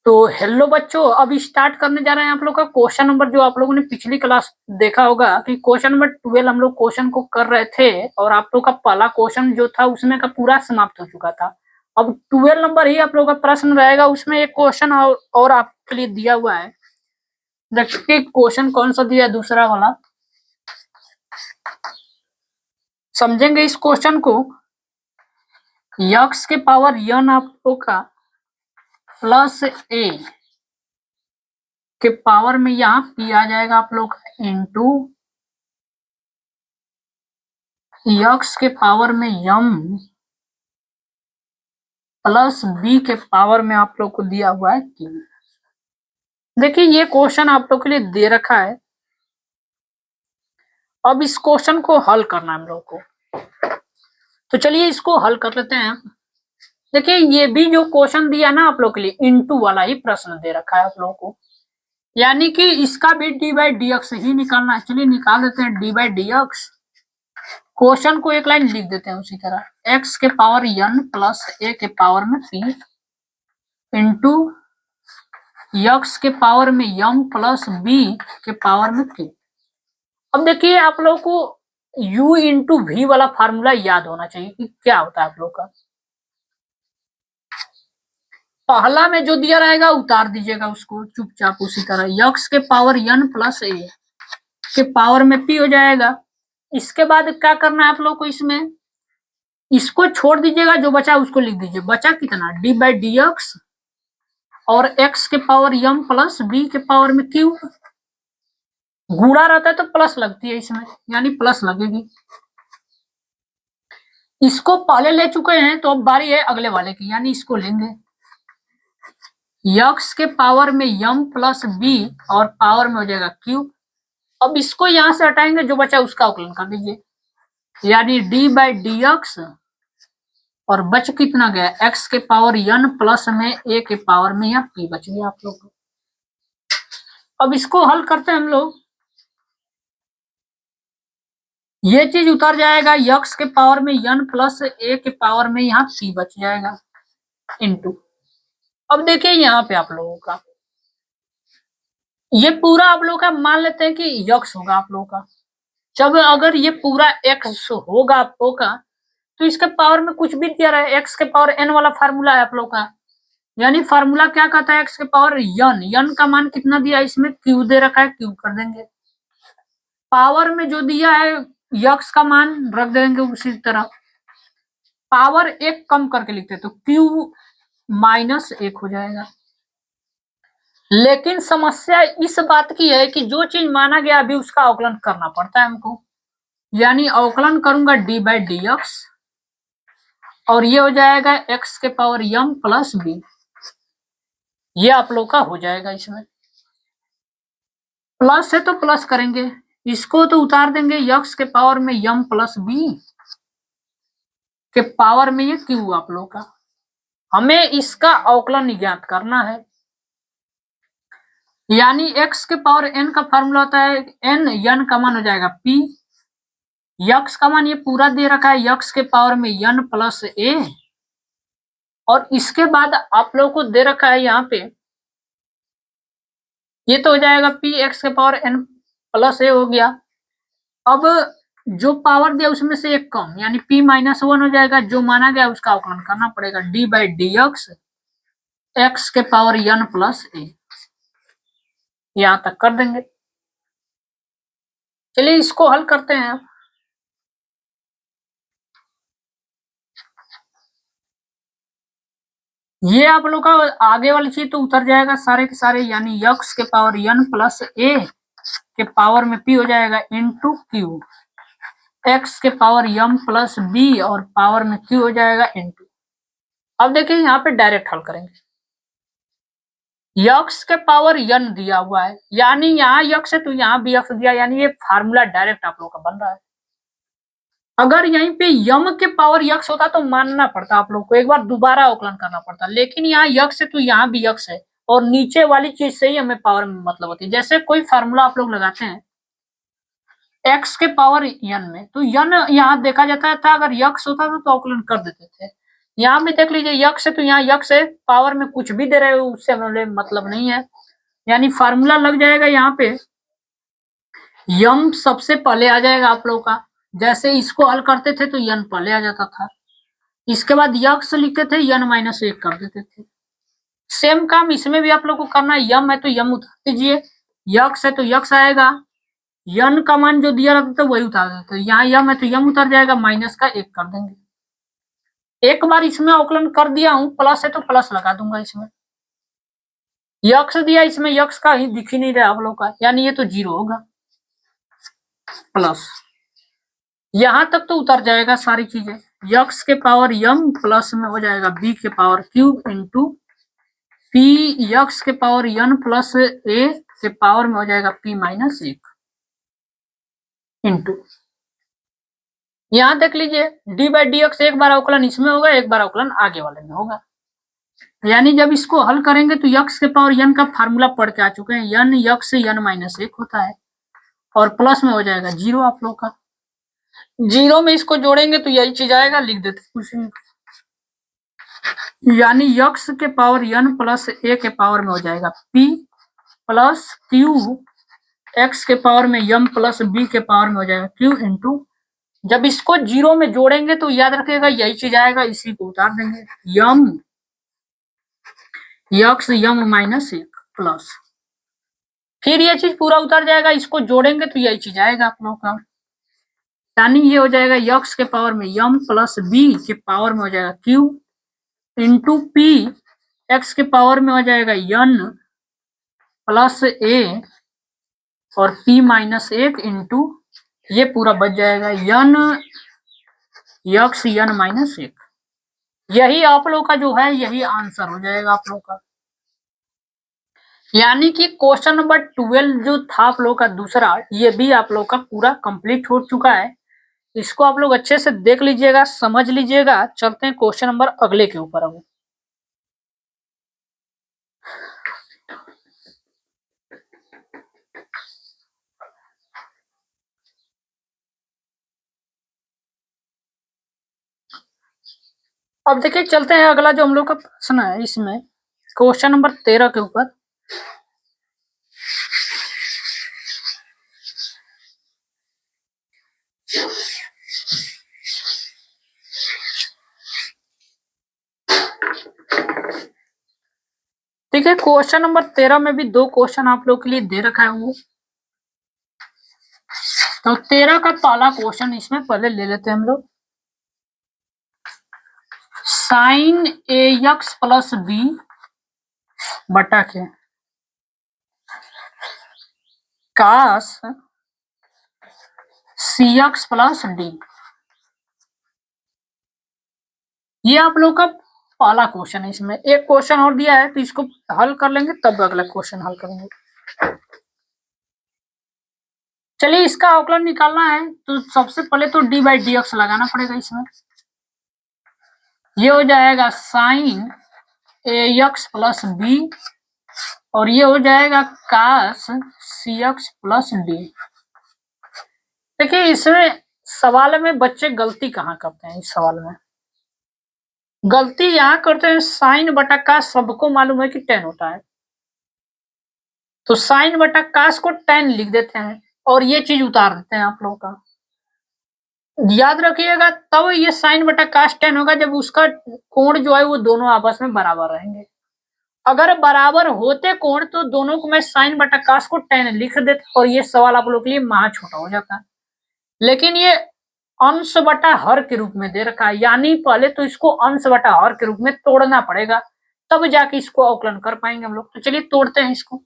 तो हेलो बच्चों, अब स्टार्ट करने जा रहे हैं आप लोग का क्वेश्चन नंबर, जो आप लोगों ने पिछली क्लास देखा होगा कि क्वेश्चन नंबर 12 हम लोग क्वेश्चन को कर रहे थे और आप लोग का पहला क्वेश्चन जो था उसमें का पूरा समाप्त हो चुका था। अब 12 नंबर ही आप लोग का प्रश्न रहेगा, उसमें एक क्वेश्चन और आपके लिए दिया हुआ है। देखिए क्वेश्चन कौन सा दिया है, दूसरा वाला। समझेंगे इस क्वेश्चन को। यक्स के पावर n आप लोग का प्लस ए के पावर में यहाँ p आ जाएगा आप लोग इंटू यक्स के पावर में m प्लस b के पावर में आप लोग को दिया हुआ है q। देखिए ये क्वेश्चन आप लोग के लिए दे रखा है। अब इस क्वेश्चन को हल करना है हम लोग को, तो चलिए इसको हल कर लेते हैं। देखिए ये भी जो क्वेश्चन दिया ना आप लोग के लिए, इंटू वाला ही प्रश्न दे रखा है आप लोग को, यानी कि इसका भी डी बाई डी एक्स ही निकालना है। चलिए निकाल देते हैं D by D x. Question को एक लाइन लिख देते हैं उसी तरह, एक्स के पावर n प्लस ए के पावर में p इंटू यक्स के पावर में m प्लस b के पावर में q। अब देखिए आप लोग को u इंटू वी वाला फार्मूला याद होना चाहिए कि क्या होता है आप लोग का। पहला में जो दिया रहेगा उतार दीजिएगा उसको चुपचाप उसी तरह, यक्स के पावर n प्लस ए के पावर में p हो जाएगा। इसके बाद क्या करना है आप लोग को, इसमें इसको छोड़ दीजिएगा, जो बचा उसको लिख दीजिए। बचा कितना, डी बाई डी एक्स और x के पावर m प्लस b के पावर में q। गुणा रहता है तो प्लस लगती है इसमें, यानी प्लस लगेगी। इसको पहले ले चुके हैं तो अब बारी है अगले वाले की, यानी इसको लेंगे x के पावर में m प्लस b और पावर में हो जाएगा q। अब इसको यहां से हटाएंगे, जो बचा उसका अवकलन कर दीजिए, यानी डी बाई डी एक्स और बच कितना गया, x के पावर n प्लस में a के पावर में या p बच गया आप लोग। अब इसको हल करते हैं हम लोग, ये चीज उतर जाएगा, यक्स के पावर में n प्लस ए के पावर में यहाँ p बच जाएगा इंटू। अब देखिए यहाँ पे आप लोगों का ये पूरा आप लोगों का मान लेते हैं कि यक्स होगा आप लोगों का। जब अगर ये पूरा x होगा आप लोगों का, तो इसके पावर में कुछ भी दिया रहा है, x के पावर n वाला फार्मूला है आप लोग का, यानी फार्मूला क्या कहता है, x के पावर n का मान कितना दिया है, इसमें q दे रखा है, q कर देंगे। पावर में जो दिया है यक्स का मान रख देंगे उसी तरह, पावर एक कम करके लिखते तो q माइनस एक हो जाएगा। लेकिन समस्या इस बात की है कि जो चीज माना गया अभी उसका अवकलन करना पड़ता है हमको, यानी अवकलन करूंगा डी बाई डी एक्स और ये हो जाएगा एक्स के पावर m प्लस बी, ये आप लोग का हो जाएगा। इसमें प्लस है तो प्लस करेंगे, इसको तो उतार देंगे, यक्स के पावर में m प्लस बी के पावर में ये q आप लोग का। हमें इसका अवकलन ज्ञात करना है, यानी x के पावर n का फार्मूला होता है n का मान हो जाएगा p, यक्स का मान ये पूरा दे रखा है यक्स के पावर में n प्लस ए, और इसके बाद आप लोग को दे रखा है यहाँ पे ये तो हो जाएगा p x के पावर n प्लस ए हो गया। अब जो पावर दिया उसमें से एक कम, यानी p माइनस 1 हो जाएगा, जो माना गया उसका अवकलन करना पड़ेगा, D by D x x के पावर n प्लस ए, यहां तक कर देंगे। चलिए इसको हल करते हैं। ये आप लोग का आगे वाली चीज तो उतर जाएगा सारे के सारे, यानी यक्स के पावर n प्लस ए के पावर में p हो जाएगा इंटू क्यू, एक्स के पावर m प्लस बी और पावर में q हो जाएगा इंटू। अब देखिए यहाँ पे डायरेक्ट हल करेंगे, यक्स के पावर n दिया हुआ है, यानी यहाँ यक्स है तो यहाँ भी यक्स दिया, यानी ये फार्मूला डायरेक्ट आप लोग का बन रहा है। अगर यहीं पे यम के पावर यक्स होता तो मानना पड़ता आप लोग को, एक बार दोबारा अवकलन करना पड़ता, लेकिन यहाँ यक्स है तो यहाँ भी यक्स है, और नीचे वाली चीज से ही हमें पावर में मतलब होती है। जैसे कोई फार्मूला आप लोग लगाते हैं x के पावर n में, तो n यहाँ देखा जाता था, अगर यक्स होता था तो अवकलन कर देते थे, यहाँ भी देख लीजिए यक्स है तो यहाँ यक्स है, पावर में कुछ भी दे रहे हो उससे हमें मतलब नहीं है, यानी फार्मूला लग जाएगा यहाँ पे यम सबसे पहले आ जाएगा आप लोग का, जैसे इसको हल करते थे तो यन पहले आ जाता था, इसके बाद यक्स लिखते थे यन माइनस 1 कर देते थे। सेम काम इसमें भी आप लोग को करना है, यम है तो यम उतार दीजिए, यक्स है तो यक्स आएगा, यन का मान जो दिया रहता था वही उतार देते, यहाँ यम है तो यम उतर जाएगा, माइनस का 1 कर देंगे। एक बार इसमें अवकलन कर दिया हूं, प्लस है तो प्लस लगा दूंगा इसमें, यक्स दिया इसमें यक्स का ही दिख ही नहीं रहा आप लोग का, यानी ये तो 0 होगा, प्लस यहां तक तो उतर जाएगा सारी चीजें, यक्स के पावर यम प्लस में हो जाएगा बी के power cube into P x के पावर यन प्लस ए के पावर में हो जाएगा पी माइनस 1 इंटू, यहां देख लीजिए डी बाई डी एक्स, एक बार अवकलन इसमें होगा एक बार अवकलन आगे वाले में होगा, यानी जब इसको हल करेंगे तो यक्स के पावर यन का फार्मूला पढ़ के आ चुके हैं, यन यक्स यन माइनस 1 होता है और प्लस में हो जाएगा 0 आप लोग का, 0 में इसको जोड़ेंगे तो यही चीज आएगा, लिख देते कुछ नहीं, यानी यक्स के पावर यन प्लस ए के पावर में हो जाएगा पी प्लस क्यू एक्स के पावर में यम प्लस बी के पावर में हो जाएगा क्यू इंटू, जब इसको 0 में जोड़ेंगे तो याद रखिएगा यही चीज आएगा, इसी को उतार देंगे, यम यक्स यम माइनस 1 प्लस, फिर ये चीज पूरा उतर जाएगा, इसको जोड़ेंगे तो यही चीज आएगा आप लोग का, यानी ये हो जाएगा यक्स के पावर में यम प्लस बी के पावर में हो जाएगा क्यू इंटू पी एक्स के पावर में हो जाएगा यन प्लस ए और पी माइनस 1 इंटू ये पूरा बच जाएगा यन यक्स यन माइनस 1, यही आप लोग का जो है यही आंसर हो जाएगा आप लोग का, यानी कि क्वेश्चन नंबर 12 जो था आप लोग का दूसरा, ये भी आप लोग का पूरा कंप्लीट हो चुका है, इसको आप लोग अच्छे से देख लीजिएगा समझ लीजिएगा, चलते हैं क्वेश्चन नंबर अगले के ऊपर। अब देखिए चलते हैं अगला जो हम लोग का प्रश्न है, इसमें क्वेश्चन नंबर 13 के ऊपर, ठीक है। क्वेश्चन नंबर 13 में भी 2 क्वेश्चन आप लोग के लिए दे रखा है वो, तो 13 का पहला क्वेश्चन इसमें पहले ले लेते हैं हम लोग, sign A x plus B बटा के कास सी एक्स प्लस डी, ये आप लोग का पहला क्वेश्चन है, इसमें एक क्वेश्चन और दिया है तो इसको हल कर लेंगे तब अगला क्वेश्चन हल करेंगे। चलिए इसका अवकलन निकालना है तो सबसे पहले तो डी बाई डी एक्स लगाना पड़ेगा इसमें, ये हो जाएगा sign A x plus B और ये हो जाएगा कास सी एक्स प्लस डी। देखिए इसमें सवाल में बच्चे गलती कहाँ करते हैं, इस सवाल में गलती यहाँ करते हैं, साइन बटा कास सबको मालूम है कि tan होता है, तो साइन बटा कास को tan लिख देते हैं और ये चीज उतार देते हैं आप लोगों का, याद रखिएगा तब ये साइन बटा कास tan होगा जब उसका कोण जो है वो दोनों आपस में बराबर रहेंगे, अगर बराबर होते कोण तो दोनों को मैं साइन बटा कास को tan लिख देता और ये सवाल आप लोग के लिए महा छोटा हो जाता, लेकिन ये अंश बटा हर के रूप में दे रखा है, यानी पहले तो इसको अंश बटा हर के रूप में तोड़ना पड़ेगा तब जाके इसको अवकलन कर पाएंगे हम लोग। तो चलिए तोड़ते हैं इसको,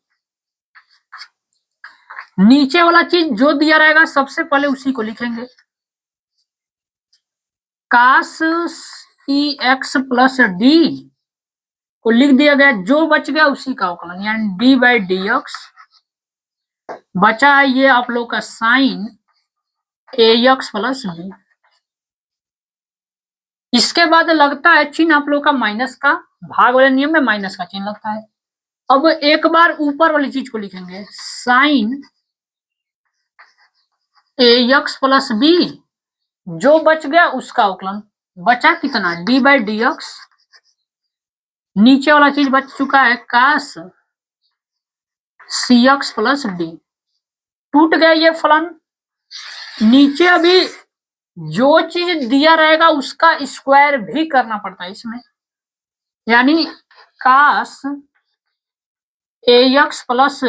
नीचे वाला चीज जो दिया रहेगा सबसे पहले उसी को लिखेंगे, कास सी एक्स प्लस डी को लिख दिया गया, जो बच गया उसी का अवकलन, यानी डी बाई डी एक्स बचा है ये आप लोग का sign A x plus B, इसके बाद लगता है चिन्ह आप लोग का माइनस का, भाग वाले नियम में माइनस का चिन्ह लगता है। अब एक बार ऊपर वाली चीज को लिखेंगे, sign A x plus B, जो बच गया उसका अवकलन, बचा कितना, डी बाई डी एक्स, नीचे वाला चीज बच चुका है कास सी एक्स प्लस डी, टूट गया ये फलन। नीचे अभी जो चीज दिया रहेगा उसका स्क्वायर भी करना पड़ता है इसमें, यानी कास ए x plus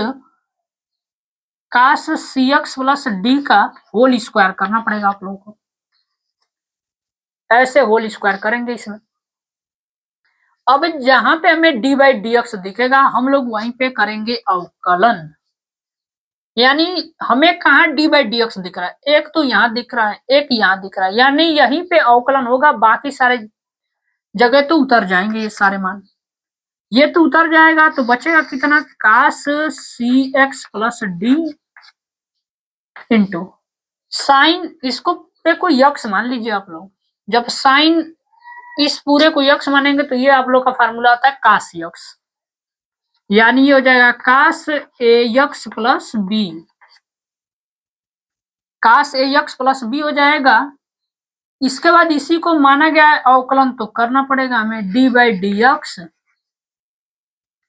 cos C x plus D का होल स्क्वायर करना पड़ेगा आप लोगों को, ऐसे होल स्क्वायर करेंगे इसमें। अब जहां पे हमें डी बाई डी एक्स दिखेगा हम लोग वहीं पे करेंगे अवकलन, यानी हमें कहा डी बाई डी एक्स दिख रहा है, एक तो यहाँ दिख रहा है एक यहाँ दिख रहा है, यानी यहीं पे अवकलन होगा, बाकी सारे जगह तो उतर जाएंगे ये सारे मान, ये तो उतर जाएगा तो बचेगा कितना, cos C x plus D into sine, इसको पे कोई यक्स मान लीजिए आप लोग, जब साइन इस पूरे को यक्स मानेंगे तो ये आप लोग का फार्मूला आता है कास यक्स, यानी ये हो जाएगा कास ए यक्स प्लस बी, कास ए यक्स प्लस बी हो जाएगा। इसके बाद इसी को माना गया है अवकलन तो करना पड़ेगा हमें, डी बाई डी एक्स,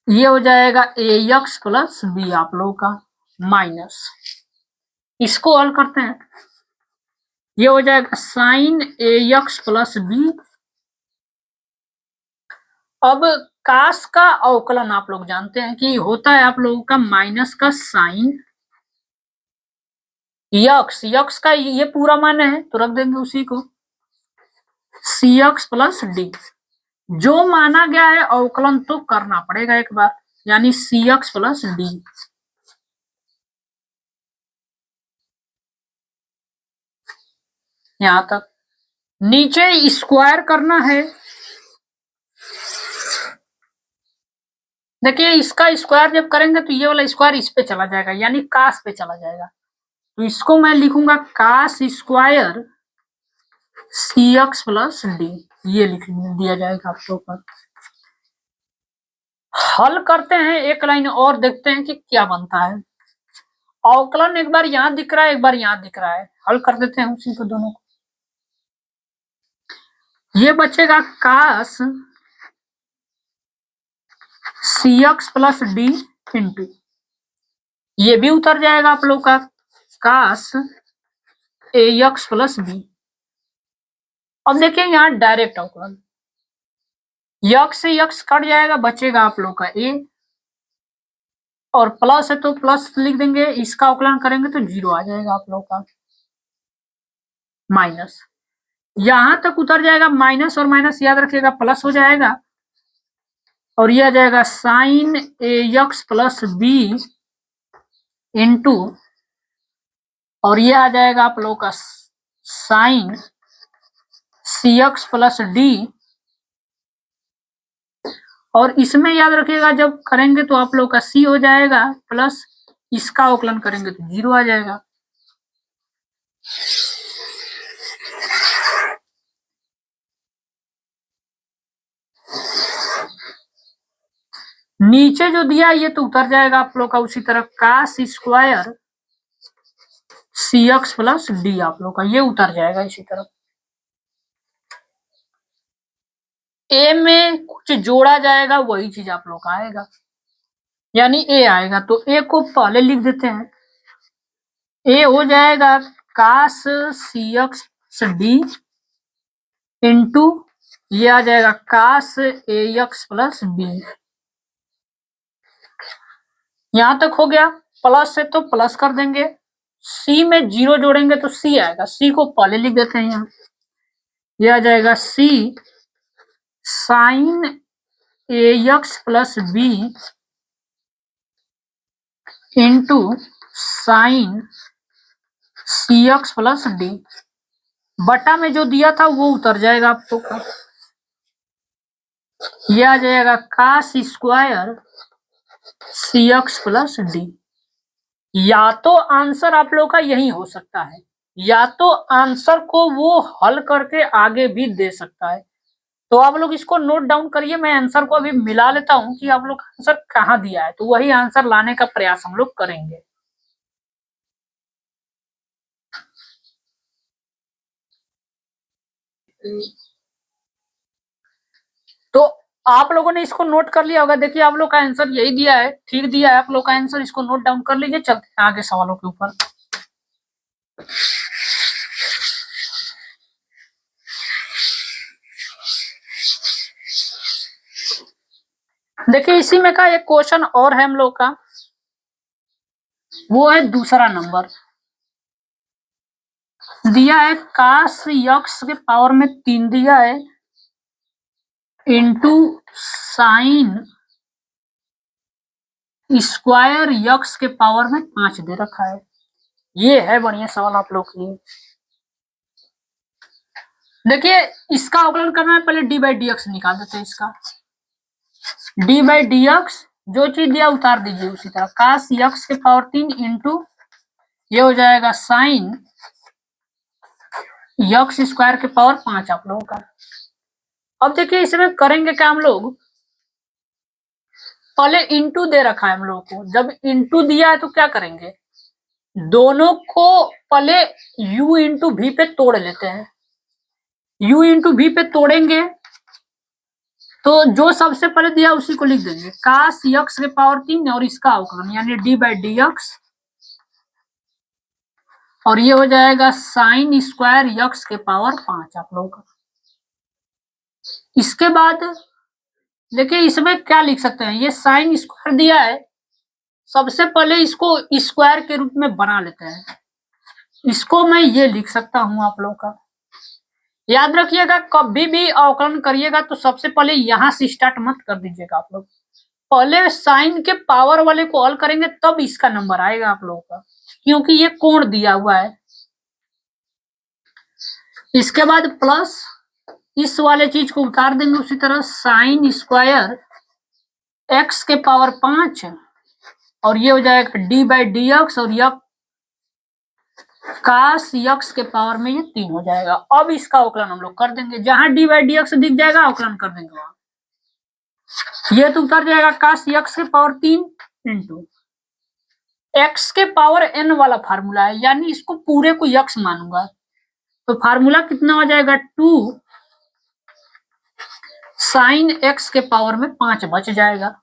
ये हो जाएगा ए यक्स प्लस बी आप लोगों का माइनस, इसको हल करते हैं, ये हो जाएगा साइन ए यक्स प्लस बी। अब कास का अवकलन आप लोग जानते हैं कि होता है आप लोगों का माइनस का साइन यक्स, यक्स का ये पूरा मान है तो रख देंगे उसी को, सी एक्स प्लस डी, जो माना गया है अवकलन तो करना पड़ेगा एक बार, यानी सी एक्स प्लस डी। यहां तक नीचे स्क्वायर करना है, देखिए इसका स्क्वायर जब करेंगे तो ये वाला स्क्वायर इस पे चला जाएगा, यानी कास पे चला जाएगा, तो इसको मैं लिखूंगा कास स्क्वायर सी एक्स प्लस डी, ये लिख दिया जाएगा आपके ऊपर। हल करते हैं एक लाइन और, देखते हैं कि क्या बनता है। अवकलन एक बार यहां दिख रहा है एक बार यहां दिख रहा है, हल कर देते हैं उसी को दोनों को। ये बचेगा कास C x plus D into, ये भी उतर जाएगा आप लोग का कास ए एक्स प्लस बी। अब देखिए यहाँ डायरेक्ट अवकलन, यक्स से यक्स कट जाएगा, बचेगा आप लोग का ए, और प्लस है तो प्लस लिख देंगे, इसका अवकलन करेंगे तो जीरो आ जाएगा आप लोग का, माइनस, यहां तक उतर जाएगा, माइनस और माइनस याद रखिएगा प्लस हो जाएगा, और यह आ जाएगा sign A x plus B into, और यह आ जाएगा आप लोग का sign C x plus D, और इसमें याद रखिएगा जब करेंगे तो आप लोग का सी हो जाएगा प्लस, इसका अवकलन करेंगे तो जीरो आ जाएगा। नीचे जो दिया ये तो उतर जाएगा आप लोग का उसी तरह, कास स्क्वायर सी एक्स प्लस डी आप लोग का ये उतर जाएगा इसी तरह। ए में कुछ जोड़ा जाएगा वही चीज आप लोग का आएगा, यानी ए आएगा, तो ए को पहले लिख देते हैं, ए हो जाएगा कास सी एक्स डी इंटू, ये आ जाएगा कास ए एक्स प्लस बी, यहां तक हो गया, प्लस है तो प्लस कर देंगे, सी में जीरो जोड़ेंगे तो सी आएगा, सी को पहले लिख देते हैं यहाँ, ये आ जाएगा C sine A x plus B into sine C x plus D, बटा में जो दिया था वो उतर जाएगा आपको, ये आ जाएगा कास स्क्वायर सी एक्स प्लस डी। या तो आंसर आप लोग का यही हो सकता है, या तो आंसर को वो हल करके आगे भी दे सकता है, तो आप लोग इसको नोट डाउन करिए, मैं आंसर को अभी मिला लेता हूं कि आप लोग आंसर कहाँ दिया है, तो वही आंसर लाने का प्रयास हम लोग करेंगे। तो आप लोगों ने इसको नोट कर लिया होगा। देखिए आप लोग का आंसर यही दिया है, ठीक दिया है आप लोग का आंसर, इसको नोट डाउन कर लीजिए। चलते हैं आगे सवालों के ऊपर। देखिए इसी में का एक क्वेश्चन और है हम लोग का, वो है दूसरा नंबर दिया है cos x के पावर में 3 दिया है इंटू साइन स्क्वायर यक्स के पावर में 5 दे रखा है। ये है बढ़िया सवाल आप लोग के लिए। देखिए इसका अवकलन करना है, पहले डी बाई डी एक्स निकाल देते हैं। इसका डी बाई डी एक्स जो चीज दिया उतार दीजिए उसी तरह। कास यक्स के पावर 3 इंटू ये हो जाएगा साइन यक्स स्क्वायर के पावर 5 आप लोगों का। अब देखिए इसमें करेंगे क्या हम लोग, पहले इंटू दे रखा है हम लोग को। जब इंटू दिया है तो क्या करेंगे, दोनों को पहले u इंटू भी पे तोड़ लेते हैं। u इंटू भी पे तोड़ेंगे तो जो सबसे पहले दिया उसी को लिख देंगे, कास यक्स के पावर 3 और इसका अवकलन यानी डी बाई डी एक्स, और ये हो जाएगा साइन स्क्वायर यक्स के पावर 5 आप लोगों का। इसके बाद देखिए इसमें क्या लिख सकते हैं, ये साइन स्क्वायर दिया है, सबसे पहले इसको स्क्वायर के रूप में बना लेते हैं। इसको मैं ये लिख सकता हूं आप लोगों का। याद रखिएगा कभी भी अवकलन करिएगा तो सबसे पहले यहां से स्टार्ट मत कर दीजिएगा आप लोग, पहले साइन के पावर वाले को हल करेंगे तब इसका नंबर आएगा आप लोगों का, क्योंकि ये कोण दिया हुआ है। इसके बाद प्लस इस वाले चीज को उतार देंगे उसी तरह, साइन स्क्वायर एक्स के पावर 5 और ये हो जाएगा डी बाई डी एक्स, और यह कास यक्स के पावर में ये 3 हो जाएगा। अब इसका अवकलन हम लोग कर देंगे, जहां डी बाई डी एक्स दिख जाएगा अवकलन कर देंगे वहां। ये तो उतर जाएगा कास यक्स के पावर 3 इंटू एक्स के पावर n वाला फार्मूला है, यानी इसको पूरे को यक्स मानूंगा तो फार्मूला कितना हो जाएगा 2 साइन एक्स के पावर में 5 बच जाएगा।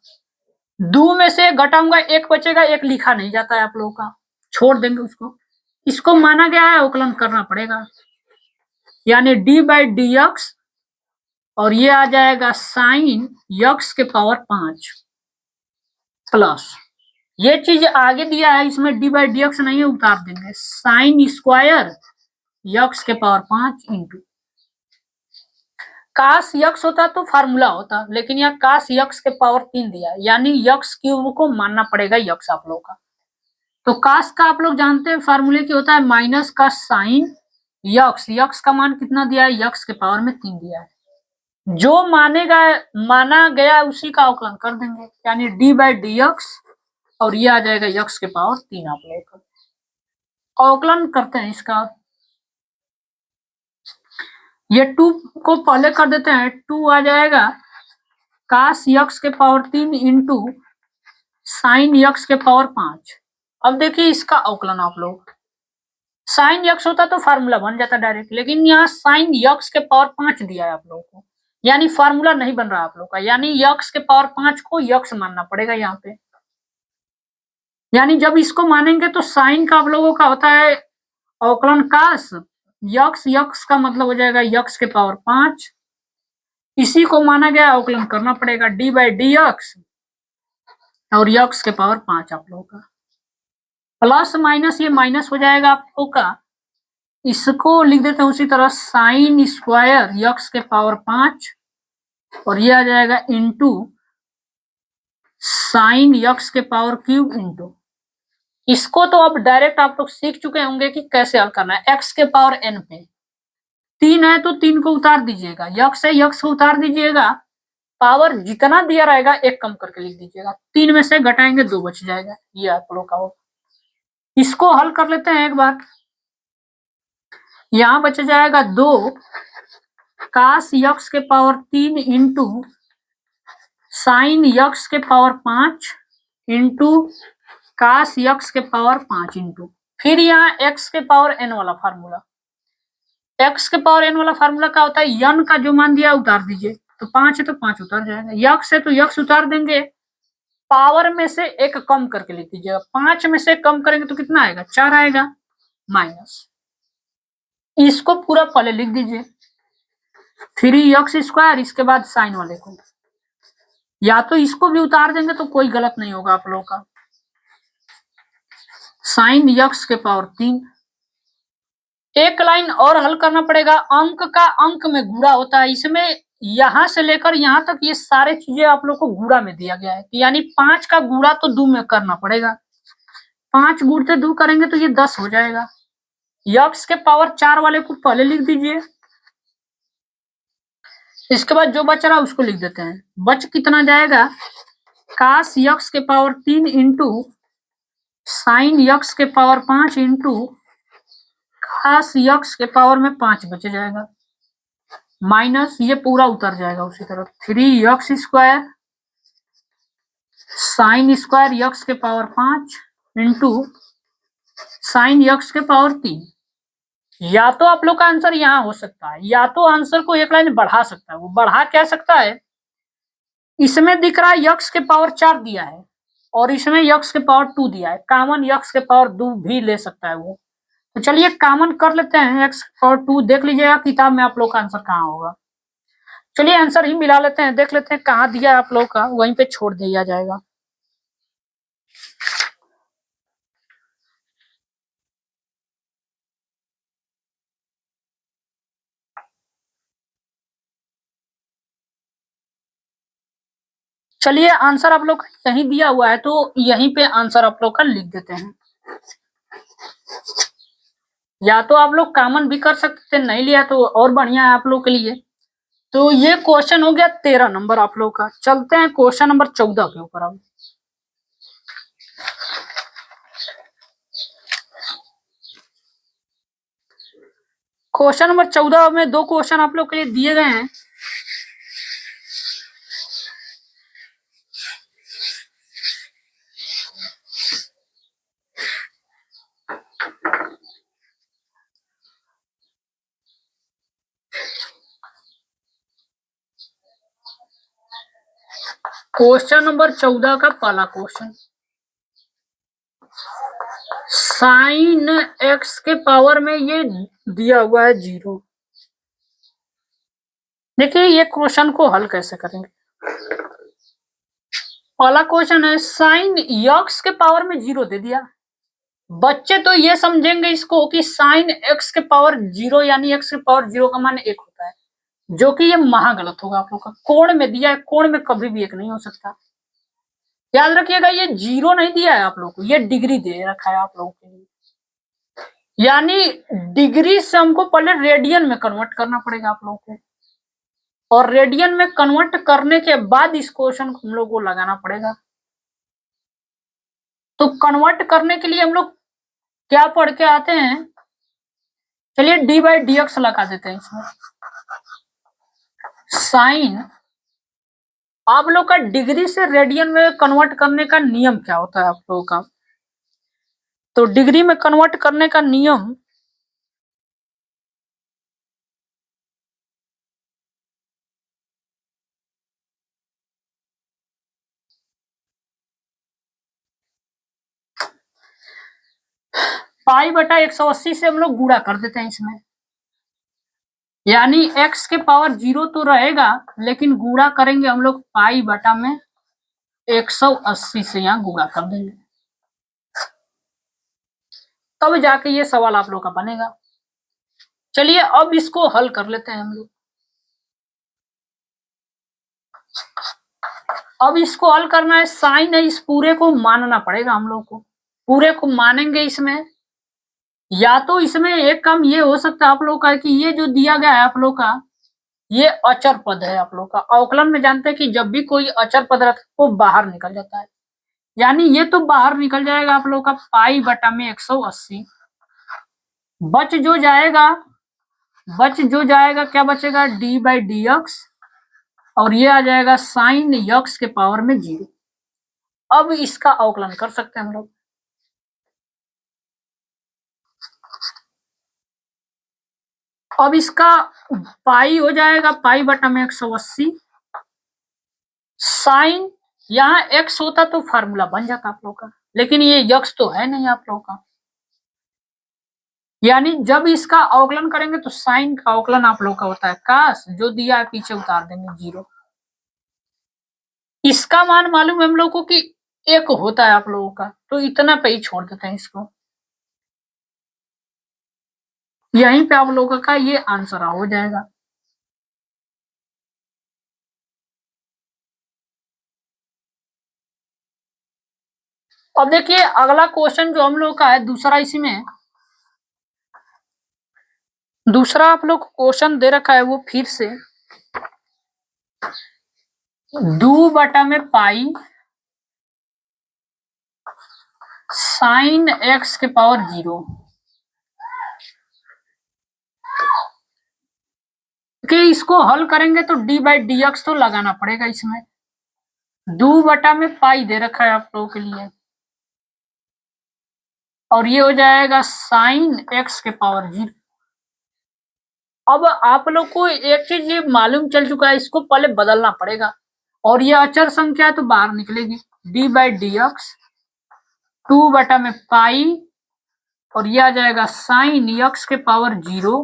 2 में से घटाऊंगा 1 बचेगा, 1 लिखा नहीं जाता है आप लोगों का, छोड़ देंगे उसको। इसको माना गया है, अवकलन करना पड़ेगा, यानी डी बाई डी एक्स और ये आ जाएगा साइन यक्स के पावर 5 प्लस ये चीज आगे दिया है, इसमें डी बाई डी एक्स नहीं है, उतार देंगे साइन स्क्वायर यक्स के पावर 5 इंटू कास यक्स होता तो फार्मूला होता, लेकिन यहाँ कास यक्स के पावर 3 दिया है, यानी यक्स क्यूब को मानना पड़ेगा यक्स आप लोग का। तो कास का आप लोग जानते हैं फार्मूले की होता है माइनस का साइन यक्स, यक्स का मान कितना दिया है, यक्स के पावर में 3 दिया है। जो माना गया उसी का अवकलन कर देंगे, यानी डी बाई डी एक्स और ये आ जाएगा यक्स के पावर 3 आप लोग का। अवकलन करते हैं इसका, ये 2 को पहले कर देते हैं, 2 आ जाएगा कास यक्स के पावर 3 इंटू साइन यक्स के पावर 5। अब देखिए इसका अवकलन आप लोग, साइन यक्स होता तो फार्मूला बन जाता डायरेक्ट, लेकिन यहाँ साइन यक्स के पावर 5 दिया है आप लोगों को, यानी फार्मूला नहीं बन रहा आप लोग का, यानी यक्स के पावर 5 को यक्स मानना पड़ेगा यहाँ पे। यानी जब इसको मानेंगे तो साइन का आप लोगों का होता है अवकलन कास यक्स, यक्स का मतलब हो जाएगा यक्स के पावर 5, इसी को माना गया, अवकलन करना पड़ेगा डी बाई डी एक्स और यक्स के पावर 5 आप लोगों का। प्लस माइनस ये माइनस हो जाएगा आप लोगों का, इसको लिख देते हैं उसी तरह साइन स्क्वायर यक्स के पावर 5 और ये आ जाएगा इंटू साइन यक्स के पावर क्यूब इंटू, इसको तो अब डायरेक्ट आप लोग सीख चुके होंगे कि कैसे हल करना है। एक्स के पावर n पे 3 है तो 3 को उतार दीजिएगा, यक्स है यक्स को उतार दीजिएगा, पावर जितना दिया रहेगा 1 कम करके लिख दीजिएगा, 3 में से घटाएंगे 2 बच जाएगा। ये आप लोग का हो, इसको हल कर लेते हैं एक बार। यहां बच जाएगा 2 कास यक्स के पावर 3 इंटू साइन यक्स के पावर 5 इंटू कास यक्स के पावर 5 इंटू फिर यहाँ एक्स के पावर n वाला फार्मूला। एक्स के पावर n वाला फार्मूला क्या होता है, n का जो मान दिया उतार दीजिए, तो 5 है तो 5 उतर जाएगा, यक्स है तो यक्स उतार देंगे, पावर में से एक कम करके लिख दीजिएगा, 5 में से कम करेंगे तो कितना आएगा, 4 आएगा, माइनस इसको पूरा पहले लिख दीजिए 3x², इसके बाद साइन वाले को, या तो इसको भी उतार देंगे तो कोई गलत नहीं होगा आप लोगों का, साइन x के पावर 3। एक लाइन और हल करना पड़ेगा, अंक का अंक में गुणा होता है, इसमें यहां से लेकर यहां तक ये सारे चीजें आप लोग को गुणा में दिया गया है, यानी 5 का गुणा तो 2 में करना पड़ेगा, 5 गुणते 2 करेंगे तो ये 10 हो जाएगा, x के पावर 4 वाले को पहले लिख दीजिए, इसके बाद जो बच रहा है उसको लिख देते हैं, बच कितना जाएगा, काश x के पावर 3 इंटू साइन x के पावर 5 इंटू काश x के पावर में 5 बच जाएगा, माइनस ये पूरा उतर जाएगा उसी तरफ, 3x² साइन² x के पावर 5 इंटू साइन x के पावर 3। या तो आप लोग का आंसर यहां हो सकता है, या तो आंसर को एक लाइन बढ़ा सकता है, वो बढ़ा क्या सकता है, इसमें दिख रहा है x के पावर 4 दिया है और इसमें x के पावर 2 दिया है, कॉमन x के पावर 2 भी ले सकता है वो, तो चलिए कॉमन कर लेते हैं, x पावर 2 देख लीजिएगा किताब में आप लोग का आंसर कहाँ होगा, चलिए आंसर ही मिला लेते हैं, देख लेते हैं कहाँ दिया है आप लोग का, वहीं पे छोड़ दिया जाएगा। चलिए आंसर आप लोग का यहीं दिया हुआ है, तो यहीं पे आंसर आप लोग का लिख देते हैं, या तो आप लोग कॉमन भी कर सकते थे, नहीं लिया तो और बढ़िया है आप लोग के लिए। तो ये क्वेश्चन हो गया 13 नंबर आप लोग का, चलते हैं क्वेश्चन नंबर 14 के ऊपर। अब क्वेश्चन नंबर 14 में 2 क्वेश्चन आप लोग के लिए दिए गए हैं, क्वेश्चन नंबर 14 का पहला क्वेश्चन, साइन x के पावर में ये दिया हुआ है 0। देखिए ये क्वेश्चन को हल कैसे करेंगे, पहला क्वेश्चन है साइन x के पावर में 0 दे दिया, बच्चे तो ये समझेंगे इसको कि साइन x के पावर 0 यानी x के पावर 0 का मान 1 होता है, जो कि ये महा गलत होगा आप लोग का, कोण में दिया है, कोण में कभी भी 1 नहीं हो सकता, याद रखिएगा ये 0 नहीं दिया है आप लोग को, ये डिग्री दे रखा है आप लोगों के लिए, यानी डिग्री से हमको पहले रेडियन में कन्वर्ट करना पड़ेगा आप लोगों को, और रेडियन में कन्वर्ट करने के बाद इस क्वेश्चन को हम लोग को लगाना पड़ेगा। तो कन्वर्ट करने के लिए हम लोग क्या पढ़ के आते हैं, चलिए d/dx लगा देते हैं इसमें, साइन आप लोग का डिग्री से रेडियन में कन्वर्ट करने का नियम क्या होता है आप लोगों का, तो डिग्री में कन्वर्ट करने का नियम π/180 से हम लोग गुणा कर देते हैं इसमें, यानी x के पावर 0 तो रहेगा, लेकिन गुणा करेंगे हम लोग π/180 से यहाँ गुणा कर देंगे, तब जाके ये सवाल आप लोग का बनेगा। चलिए अब इसको हल कर लेते हैं हम लोग, अब इसको हल करना है, साइन है, इस पूरे को मानना पड़ेगा हम लोग को, पूरे को मानेंगे इसमें, या तो इसमें एक काम ये हो सकता है आप लोग का कि ये जो दिया गया है आप लोग का ये अचर पद है आप लोग का, अवकलन में जानते हैं कि जब भी कोई अचर पद रखता है वो बाहर निकल जाता है, यानी ये तो बाहर निकल जाएगा आप लोग का π/180, बच जो जाएगा क्या बचेगा, d/dx, और ये आ जाएगा साइन x के पावर में 0। अब इसका अवकलन कर सकते हैं हम लोग, अब इसका पाई हो जाएगा π/180, साइन यहाँ एक्स होता तो फार्मूला बन जाता आप लोग का, लेकिन ये यक्स तो है नहीं आप लोग का। यानी जब इसका अवकलन करेंगे तो साइन का अवकलन आप लोग का होता है काश, जो दिया है पीछे उतार देंगे 0। इसका मान मालूम है हम लोग को कि 1 होता है आप लोगों का, तो इतना पे ही छोड़ देते हैं इसको। यहीं पे आप लोगों का ये आंसर हो जाएगा। अब देखिए अगला क्वेश्चन जो हम लोग का है दूसरा, इसी में दूसरा आप लोग क्वेश्चन दे रखा है वो फिर से 2/पाई साइन एक्स के पावर 0 कि इसको हल करेंगे तो d/dx तो लगाना पड़ेगा इसमें। 2/पाई दे रखा है आप लोगों के लिए, और ये हो जाएगा साइन एक्स के पावर 0। अब आप लोग को एक चीज ये मालूम चल चुका है, इसको पहले बदलना पड़ेगा, और ये अचर संख्या तो बाहर निकलेगी। d/dx 2/पाई, और ये आ जाएगा साइन एक्स के पावर 0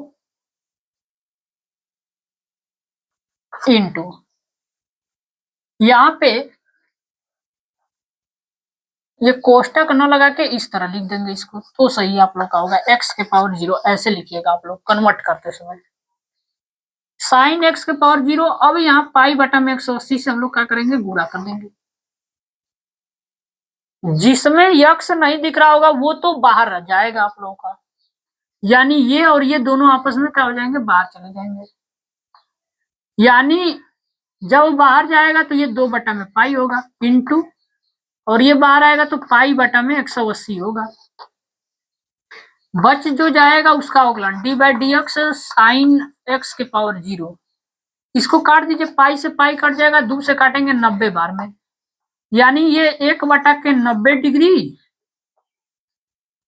इंटू, यहाँ पे ये कोष्टक न लगा के इस तरह लिख देंगे इसको तो सही आप लोग का होगा। x के पावर 0 ऐसे लिखिएगा आप लोग कन्वर्ट करते समय, साइन एक्स के पावर 0। अब यहाँ पाई बटा में 180 से हम लोग क्या करेंगे, गुणा कर देंगे। जिसमें यक्स नहीं दिख रहा होगा वो तो बाहर रह जाएगा आप लोगों का, यानी ये और ये दोनों आपस में क्या हो जाएंगे, बाहर चले जाएंगे। यानी जब बाहर जाएगा तो ये 2/पाई होगा इंटू, और ये बाहर आएगा तो पाई बटा में 180 होगा। बच जो जाएगा उसका अवकलन d/dx साइन एक्स के पावर 0। इसको काट दीजिए, पाई से पाई कट जाएगा, 2 से काटेंगे 90 बार में, यानी ये 1/90 डिग्री,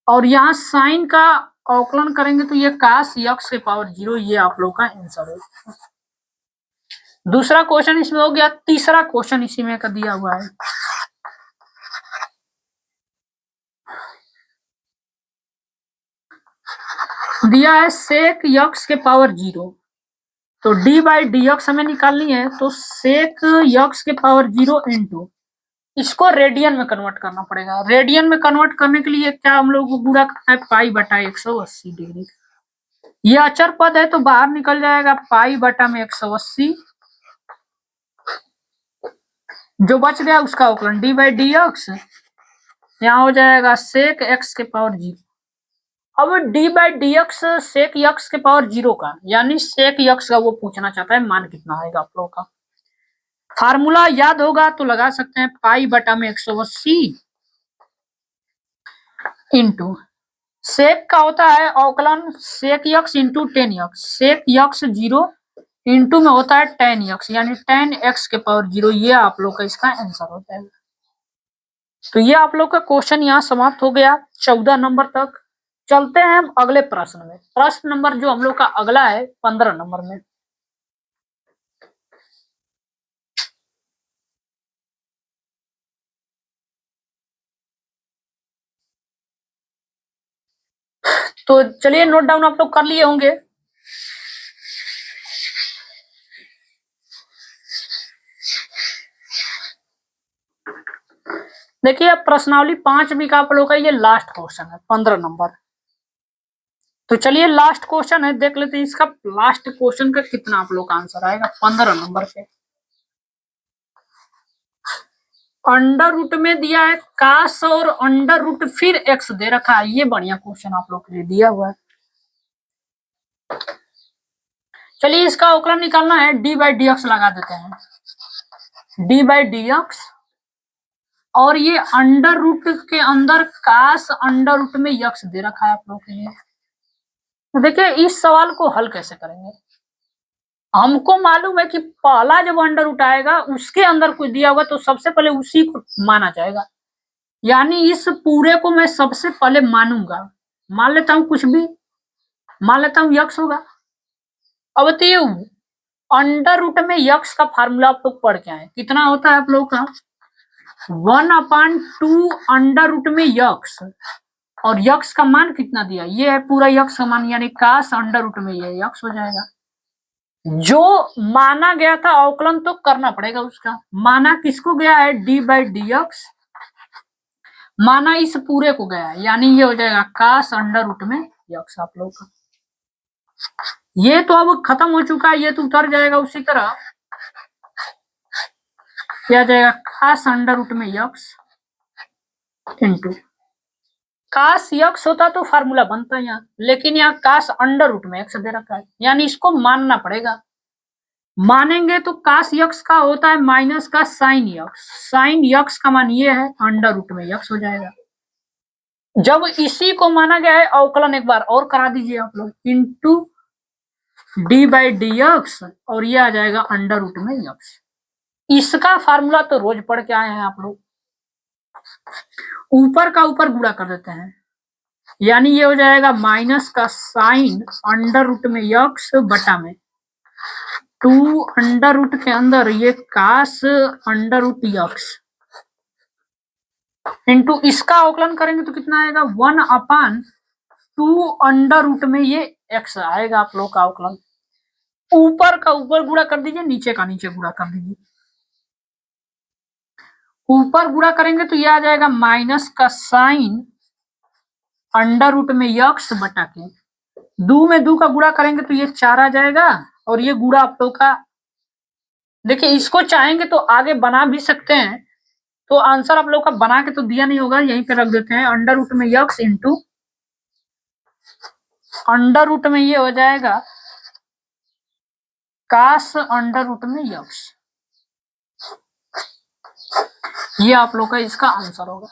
और यहाँ साइन का अवकलन करेंगे तो ये काश एक्स के पावर 0। ये आप लोग का आंसर है। दूसरा क्वेश्चन इसमें हो गया। तीसरा क्वेश्चन इसी में का दिया हुआ है, दिया है सेक यक्स के पावर 0, तो d/dx हमें निकालनी है, तो सेक यक्स के पावर 0 इंटू, इसको रेडियन में कन्वर्ट करना पड़ेगा। रेडियन में कन्वर्ट करने के लिए क्या हम लोग को गुणा करना है, पाई बटा 180 डिग्री। ये अचर पद है तो बाहर निकल जाएगा, पाई बटा में 180, जो बच गया उसका अवकलन d/dx, यहाँ हो जाएगा सेक एक्स के पावर 0। अब d/dx सेक यक्स के पावर 0 का, यानी सेक यक्स का वो पूछना चाहता है मान कितना आएगा आप लोगों का। फार्मूला याद होगा तो लगा सकते हैं, पाई बटा में 180 इंटू सेक का होता है अवकलन सेक यक्स इंटू टेन यक्स, सेक यक्स 0 इंटू में होता है टेन यक्स, यानी टेन एक्स के पावर 0। ये आप लोग का इसका आंसर हो जाएगा। तो ये आप लोग का क्वेश्चन यहाँ समाप्त हो गया 14 नंबर तक। चलते हैं हम अगले प्रश्न में। प्रश्न नंबर जो हम लोग का अगला है 15 नंबर में। तो चलिए नोट डाउन आप लोग कर लिए होंगे। देखिए अब प्रश्नावली 5 भी का आप लोग का ये लास्ट क्वेश्चन है 15 नंबर। तो चलिए लास्ट क्वेश्चन है, देख लेते हैं इसका लास्ट क्वेश्चन का कितना आप लोग का आंसर आएगा 15 नंबर पे। अंडर रूट में दिया है काश और अंडर रूट फिर एक्स दे रखा है। ये बढ़िया क्वेश्चन आप लोग के लिए दिया हुआ है। चलिए इसका अवकलन निकालना है, d/dx लगा देते हैं। d/dx और ये अंडर रूट के अंदर काश अंडर रूट में यक्स दे रखा है आप लोग के लिए। देखिए इस सवाल को हल कैसे करेंगे। हमको मालूम है कि पहला जब अंडर रूट आएगा उसके अंदर कुछ दिया होगा तो सबसे पहले उसी को माना जाएगा, यानी इस पूरे को मैं सबसे पहले मानूंगा। मान लेता हूं कुछ भी, मान लेता हूं यक्स होगा। अब बताइए अंडर रूट में यक्स का फार्मूला आप लोग पढ़ के आए, कितना होता है आप लोग का 1/2 अंडर रूट में यक्स, और यक्स का मान कितना दिया, ये है पूरा यक्स का मान, यानी काश अंडर रूट में ये यक्स हो जाएगा। जो माना गया था अवकलन तो करना पड़ेगा उसका, माना किसको गया है d/dx, माना इस पूरे को गया है, यानी ये हो जाएगा काश अंडर रूट में यक्स आप लोग का। ये तो अब खत्म हो चुका है, ये तो उतर जाएगा उसी तरह, क्या जाएगा काश अंडर रूट में यक्स इंटू काश यक्स होता तो फार्मूला बनता यहाँ, लेकिन यहाँ काश अंडर रूट में एक्स दे रखा है, यानी इसको मानना पड़ेगा। मानेंगे तो काश यक्स का होता है माइनस का साइन यक्स, साइन यक्स का मान ये है, अंडर रूट में यक्स हो जाएगा। जब इसी को माना गया है अवकलन एक बार और करा दीजिए आप लोग, इंटू d/dx, और ये आ जाएगा अंडर रूट में यक्स। इसका फार्मूला तो रोज पढ़ के आए हैं आप लोग, ऊपर का ऊपर गुणा कर देते हैं, यानी ये हो जाएगा माइनस का साइन अंडर रूट में यक्स बटा में 2 अंडर रूट के अंदर ये काश अंडर रूट यक्स इंटू इसका अवकलन करेंगे तो कितना आएगा 1/2 अंडर रूट में ये एक्स आएगा आप लोग का अवकलन। ऊपर का ऊपर गुणा कर दीजिए, नीचे का नीचे गुणा कर दीजिए। ऊपर गुणा करेंगे तो ये आ जाएगा माइनस का साइन अंडर रूट में यक्स बटा के 2 में 2 का गुणा करेंगे तो ये 4 आ जाएगा, और ये गुणा आप लोग का, देखिए इसको चाहेंगे तो आगे बना भी सकते हैं, तो आंसर आप लोग का बना के तो दिया नहीं होगा, यहीं पे रख देते हैं अंडर रूट में यक्स इंटू अंडर रूट में ये हो जाएगा काश अंडर रूट में यक्स, ये आप लोग का इसका आंसर होगा।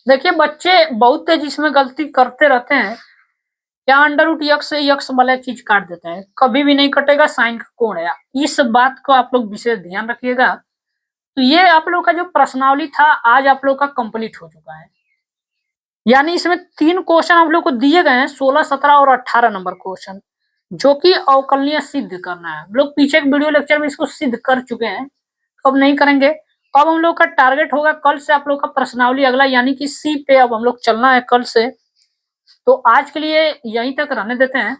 देखिए बच्चे बहुत तेज इसमें गलती करते रहते हैं, क्या अंडर रूट यक्स से यक्स वाला चीज काट देते हैं, कभी भी नहीं कटेगा, साइन का कोण है, इस बात को आप लोग विशेष ध्यान रखिएगा। तो ये आप लोग का जो प्रश्नावली था आज आप लोग का कंप्लीट हो चुका है, यानी इसमें 3 क्वेश्चन आप लोग को दिए गए हैं, 16, 17 और 18 नंबर क्वेश्चन, जो कि अवकलनीय सिद्ध करना है। हम लोग पीछे के वीडियो लेक्चर में इसको सिद्ध कर चुके हैं, तो अब नहीं करेंगे। अब हम लोग का टारगेट होगा कल से आप लोग का प्रश्नावली अगला, यानी कि सी पे अब हम लोग चलना है कल से। तो आज के लिए यहीं तक रहने देते हैं।